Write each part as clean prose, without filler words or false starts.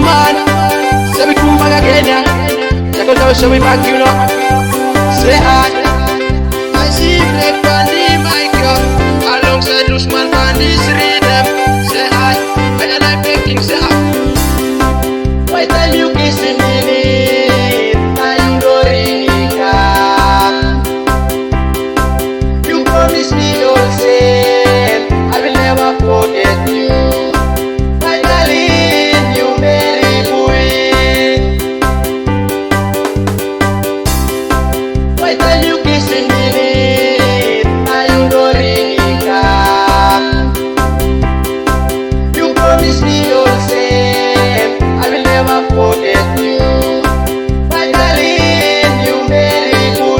man. Say we come back again, yeah. Check out how show we back, you know. Say hi. I see Black Bandy, my girl, alongside Usman Bandy's rhythm. Say hi. When I'm making, say hi. Why time you kissing me? I'm going come. You promise me you'll say I will never forget you. My darling, you Meri boy. Why time you kissing me? I'm going come. You promise me you'll say I will never forget you. My darling, you Meri boy.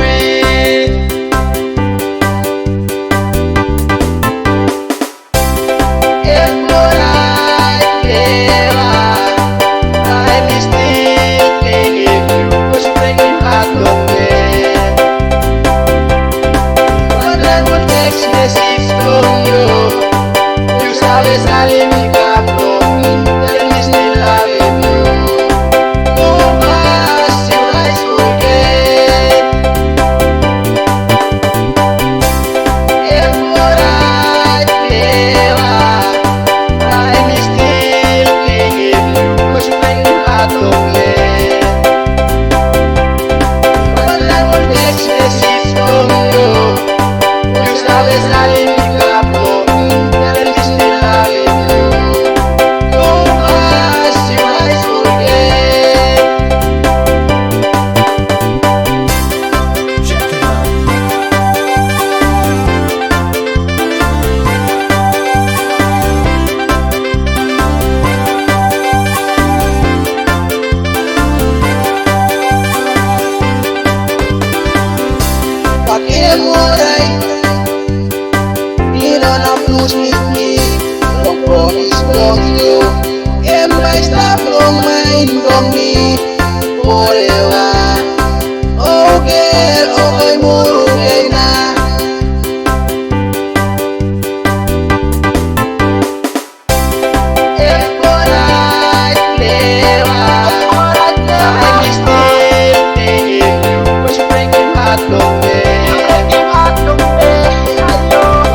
If I ever, I will still think of you, 'cause you're bringing heart to me. When I would text message from you, you sabes salir mi capo, tell me still loving you. No más you guys forget. If I ever, I will still think of you, 'cause you're bringing heart to me. When I would text message from you, you sabes salir mi capo, tell me still loving you. No más you guys forget. Pakai murai, you don't have to speak me. No promise from you, and my stuff from mine from me forever. Oh girl, oh I'm okay na. If I never, I will still think of you, 'cause you're breaking heart to me.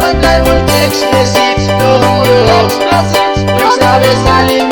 When I will text message from you, you sabes salir